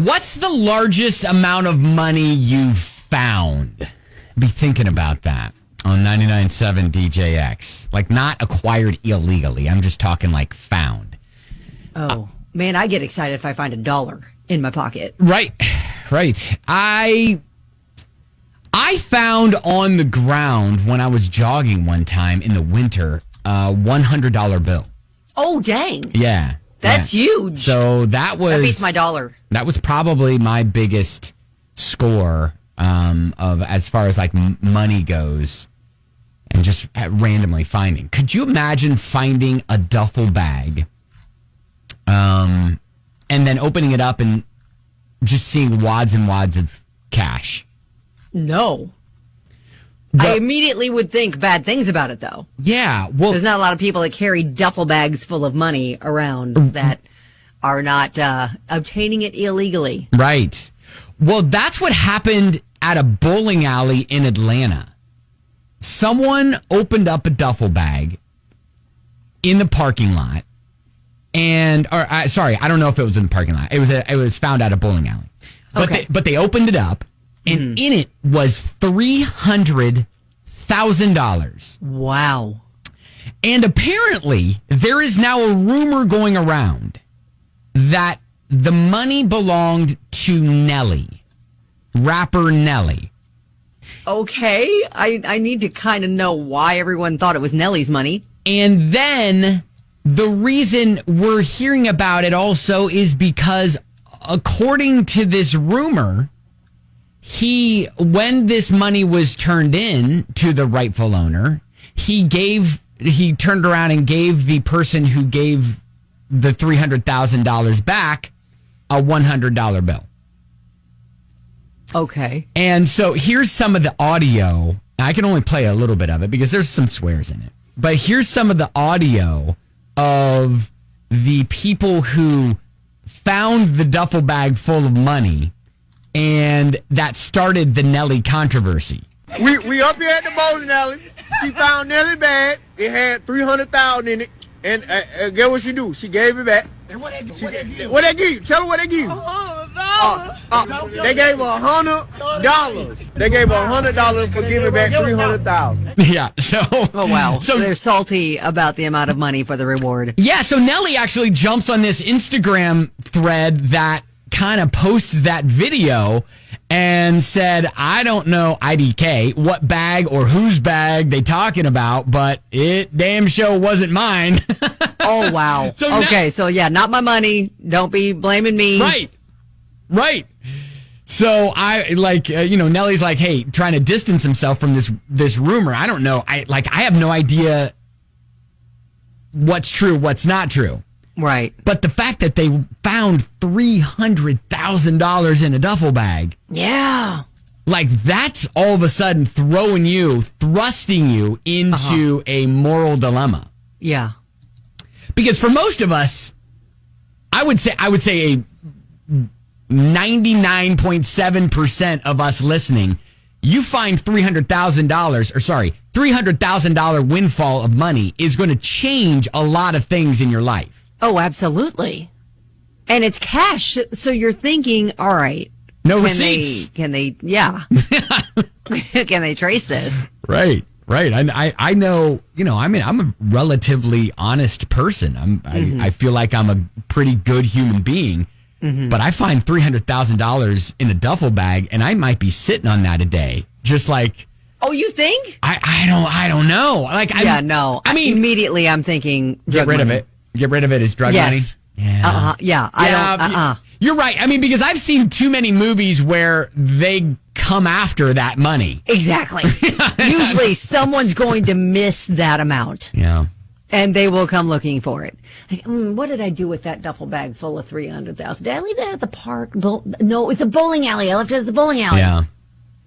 What's the largest amount of money you've found? Be thinking about that on 99.7 DJX. Like, not acquired illegally. I'm just talking like found. Oh, man, I get excited if I find $1 in my pocket. Right. I found on the ground when I was jogging one time in the winter a $100 bill. Oh, dang. Yeah. That's huge. So that beats my dollar. That was probably my biggest score of as far as like money goes, and just randomly finding. Could you imagine finding a duffel bag, and then opening it up and just seeing wads and wads of cash? No. I immediately would think bad things about it, though. Yeah. Well, there's not a lot of people that carry duffel bags full of money around that are not obtaining it illegally. Right. Well, that's what happened at a bowling alley in Atlanta. Someone opened up a duffel bag in the parking lot, I don't know if it was in the parking lot. It was found at a bowling alley. But they opened it up, and in it was $300,000. Wow. And apparently, there is now a rumor going around that the money belonged to Nelly, rapper Nelly. Okay, I need to kind of know why everyone thought it was Nelly's money. And then the reason we're hearing about it also is because, according to this rumor, when this money was turned in to the rightful owner, he turned around and gave the person who gave the $300,000 back a $100 bill. Okay. And so here's some of the audio. I can only play a little bit of it because there's some swears in it. But here's some of the audio of the people who found the duffel bag full of money, and that started the Nelly controversy. We up here at the bowling alley. She found Nelly's bag. It had $300,000 in it. And guess what she do? She gave it back. And what they give you? Tell her what they give you. They gave her $100. They gave her $100 for giving back $300,000. Yeah. So. Oh wow. So they're salty about the amount of money for the reward. Yeah. So Nelly actually jumps on this Instagram thread that kind of posts that video and said, I don't know, IDK, what bag or whose bag they talking about, but it damn sure wasn't mine. Oh, wow. So not my money. Don't be blaming me. Right. So Nelly's like, hey, trying to distance himself from this rumor. I don't know. I have no idea what's true, what's not true. Right. But the fact that they found $300,000 in a duffel bag. Yeah. Like, that's all of a sudden thrusting you into a moral dilemma. Yeah. Because for most of us, I would say a 99.7% of us listening, you find $300,000 windfall of money is going to change a lot of things in your life. Oh, absolutely. And it's cash. So you're thinking, all right. No receipts. Can they can they trace this? Right. I know, I'm a relatively honest person. I feel like I'm a pretty good human being, but I find $300,000 in a duffel bag and I might be sitting on that a day. Just like. Oh, you think? I don't know. No. I mean, immediately I'm thinking. Get rid of it. Get rid of it as drug money? Yeah. Yeah. You're right. I mean, because I've seen too many movies where they come after that money. Exactly. Usually someone's going to miss that amount. Yeah. And they will come looking for it. Like, what did I do with that duffel bag full of $300,000? Did I leave that at the park? No, it's a bowling alley. I left it at the bowling alley. Yeah.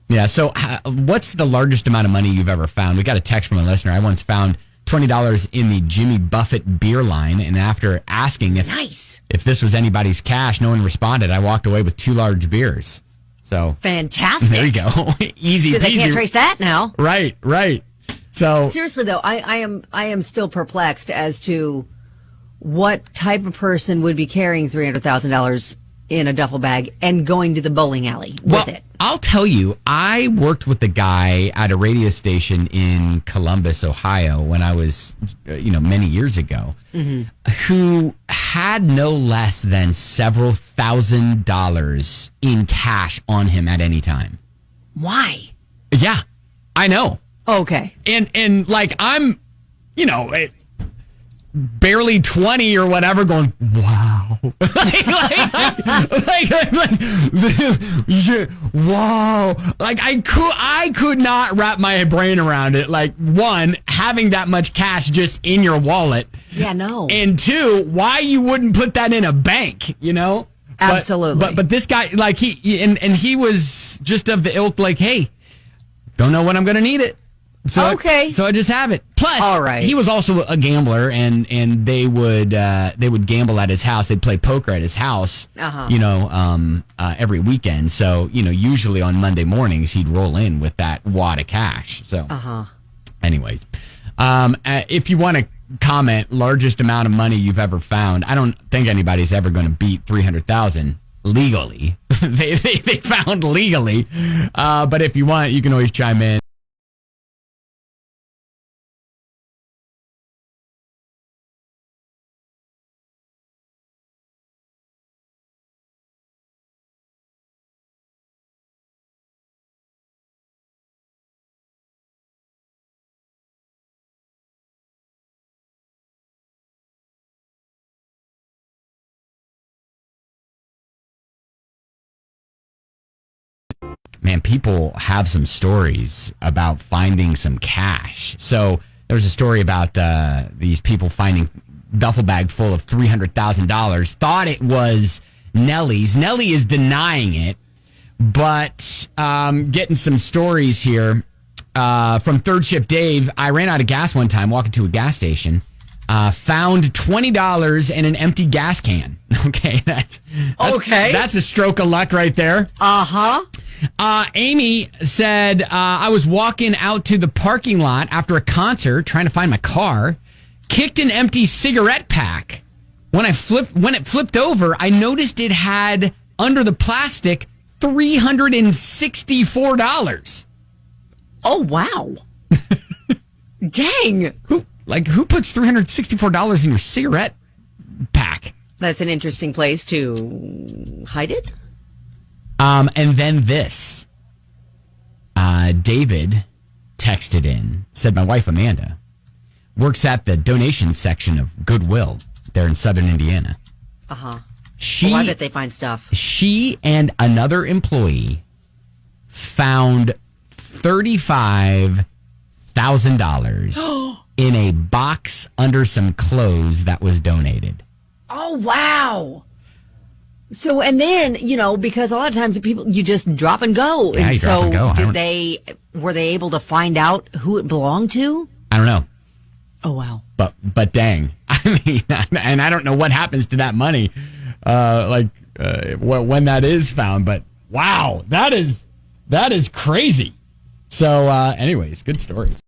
Yeah. So what's the largest amount of money you've ever found? We got a text from a listener. I once found $20 in the Jimmy Buffett beer line, and after asking if this was anybody's cash, no one responded. I walked away with 2 large beers. So fantastic. There you go. Easy peasy. They can't trace that now. Right. So seriously though, I am still perplexed as to what type of person would be carrying $300,000 in a duffel bag and going to the bowling alley with it. I'll tell you, I worked with a guy at a radio station in Columbus, Ohio, when I was, many years ago, who had no less than several $1,000s in cash on him at any time. Why? Yeah, I know. Okay. And like, I'm, barely 20 or whatever, going, wow. Wow. Like, I could not wrap my brain around it. Like, one, having that much cash just in your wallet. Yeah, no. And two, why you wouldn't put that in a bank, Absolutely. But this guy, like, he was just of the ilk, like, hey, don't know when I'm going to need it. So okay. So I just have it. Plus, all right. He was also a gambler, and they would gamble at his house. They'd play poker at his house, every weekend. So, usually on Monday mornings, he'd roll in with that wad of cash. So, anyways, if you want to comment, largest amount of money you've ever found, I don't think anybody's ever going to beat 300,000 legally. they found legally. But if you want, you can always chime in. Man, people have some stories about finding some cash. So there's a story about these people finding duffel bag full of $300,000. Thought it was Nelly's. Nelly is denying it, but getting some stories here from Third Shift Dave. I ran out of gas one time walking to a gas station. Found $20 in an empty gas can. Okay, that's a stroke of luck right there. Amy said, I was walking out to the parking lot after a concert trying to find my car, kicked an empty cigarette pack. When it flipped over, I noticed it had under the plastic $364. Oh, wow. Dang. Who puts $364 in your cigarette pack? That's an interesting place to hide it. And then this, David texted in, said, my wife, Amanda, works at the donation section of Goodwill there in Southern Indiana. I bet they find stuff. She and another employee found $35,000 in a box under some clothes that was donated. Oh, wow. So, and then, because a lot of times people, you just drop and go. Yeah, and drop and go. Were they able to find out who it belonged to? I don't know. Oh, wow. But dang. I mean, and I don't know what happens to that money, when that is found, but wow, that is crazy. So, anyways, good stories.